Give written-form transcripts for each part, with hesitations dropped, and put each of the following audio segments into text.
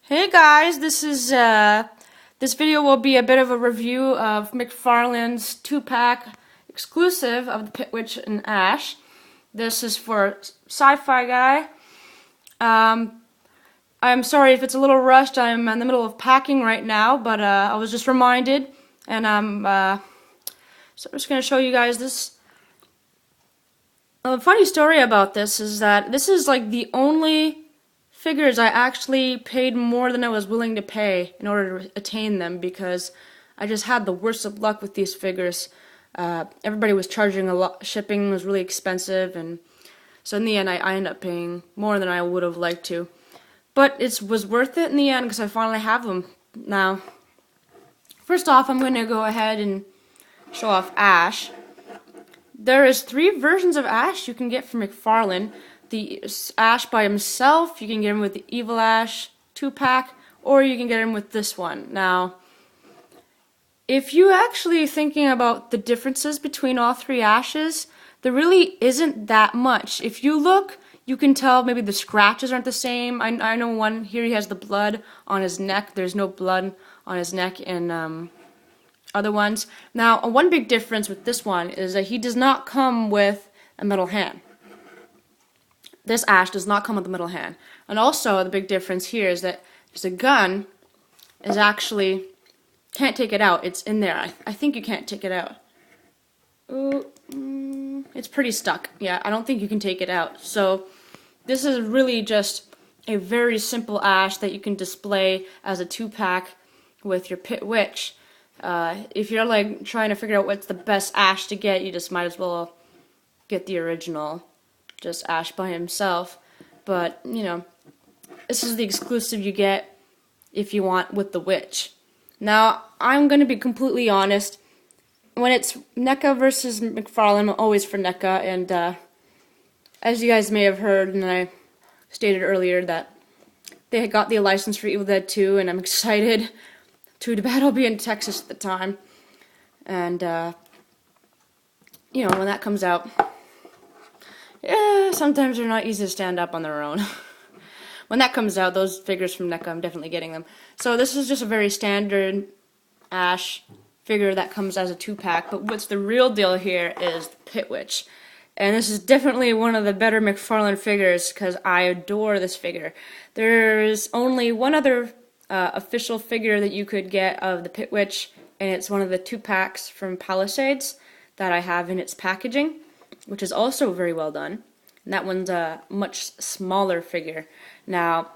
Hey guys, this video will be a bit of a review of McFarlane's 2-pack exclusive of the Pit Witch and Ash. This is for Scifiguy. I'm sorry if it's a little rushed. I'm in the middle of packing right now, but I was just reminded, and so I'm just going to show you guys this. A funny story about this is that this is like the only figures I actually paid more than I was willing to pay in order to attain them, because I just had the worst of luck with these figures. Everybody was charging a lot. Shipping was really expensive, and so in the end I ended up paying more than I would have liked to. But it was worth it in the end because I finally have them now. First off, I'm going to go ahead and show off Ash. There is 3 versions of Ash you can get from McFarlane. The Ash by himself, you can get him with the Evil Ash 2-pack, or you can get him with this one. Now, if you actually thinking about the differences between all 3 Ashes, there really isn't that much. If you look, you can tell maybe the scratches aren't the same. I know one here, he has the blood on his neck. There's no blood on his neck in other ones. Now, one big difference with this one is that he does not come with a metal hand. This Ash does not come with a metal hand. And also, the big difference here is that there's a gun is actually, can't take it out. It's in there. I think you can't take it out. Ooh, it's pretty stuck. Yeah, I don't think you can take it out. So, this is really just a very simple Ash that you can display as a 2-pack with your Pit Witch. If you're like trying to figure out what's the best Ash to get, you just might as well get the original, just Ash by himself. But, you know, this is the exclusive you get if you want with the Witch. Now, I'm going to be completely honest. When it's NECA versus McFarlane, I'm always for NECA, and as you guys may have heard, and I stated earlier, that they had got the license for Evil Dead 2, and I'm excited to battle. I'll be in Texas at the time, and you know, when that comes out, yeah, sometimes they're not easy to stand up on their own. When that comes out, those figures from NECA, I'm definitely getting them. So this is just a very standard Ash figure that comes as a 2-pack, but what's the real deal here is the Pit Witch. And this is definitely one of the better McFarlane figures because I adore this figure. There's only one other official figure that you could get of the Pit Witch, and it's one of the 2-packs from Palisades that I have in its packaging, which is also very well done. And that one's a much smaller figure. Now,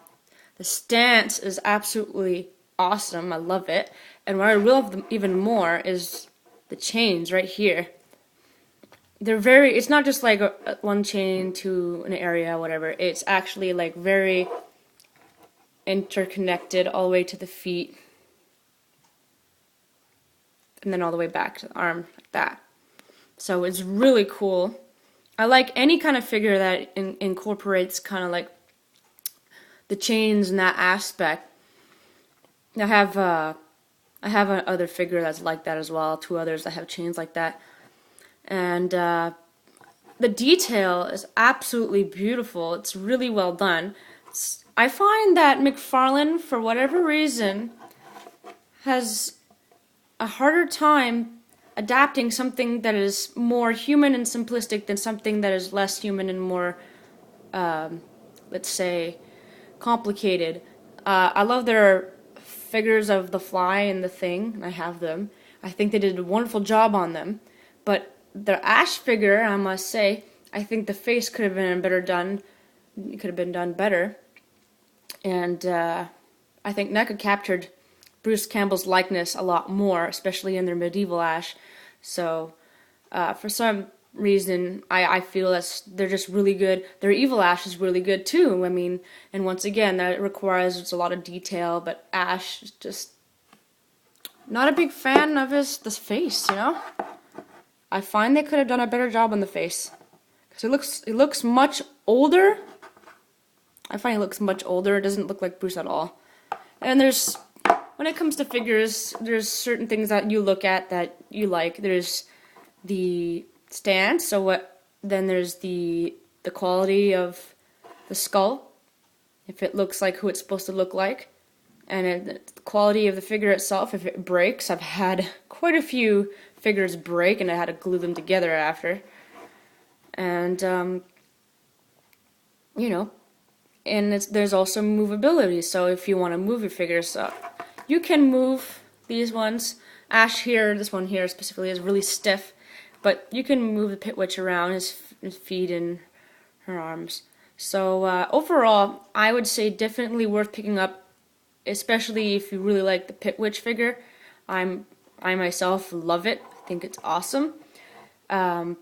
the stance is absolutely awesome. I love it. And what I love them even more is the chains right here. They're very, it's not just like one chain to an area, whatever. It's actually like very interconnected all the way to the feet. And then all the way back to the arm, like that. So it's really cool. I like any kind of figure that incorporates kind of like the chains and that aspect. I have another figure that's like that as well. 2 others that have chains like that. And the detail is absolutely beautiful. It's really well done. I find that McFarlane, for whatever reason, has a harder time adapting something that is more human and simplistic than something that is less human and more, let's say, complicated. I love their figures of the Fly and the Thing, and I have them. I think they did a wonderful job on them. But the Ash figure, I must say, I think the face could have been better done. It could have been done better. And I think NECA captured Bruce Campbell's likeness a lot more, especially in their medieval Ash. So, for some reason, I feel that they're just really good. Their evil Ash is really good too. I mean, and once again, that requires a lot of detail, but Ash is just not a big fan of this face, you know? I find they could have done a better job on the face. Because it looks much older. I find he looks much older. It doesn't look like Bruce at all. And when it comes to figures, there's certain things that you look at that you like. There's the stance, then there's the quality of the skull, if it looks like who it's supposed to look like. and the quality of the figure itself, if it breaks, I've had quite a few figures break and I had to glue them together after. And you know, and there's also movability, so if you want to move your figures up, you can move these ones. Ash here, this one here specifically, is really stiff, but you can move the Pit Witch around, his feet and her arms. So overall, I would say definitely worth picking up, especially if you really like the Pit Witch figure. I myself love it. I think it's awesome. It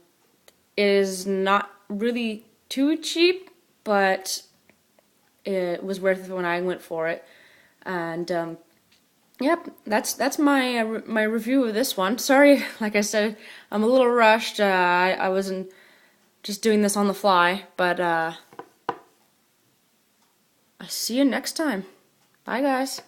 is not really too cheap, but it was worth it when I went for it. And yep, that's my my review of this one. Sorry, like I said, I'm a little rushed. I wasn't just doing this on the fly, but I'll see you next time. Bye, guys.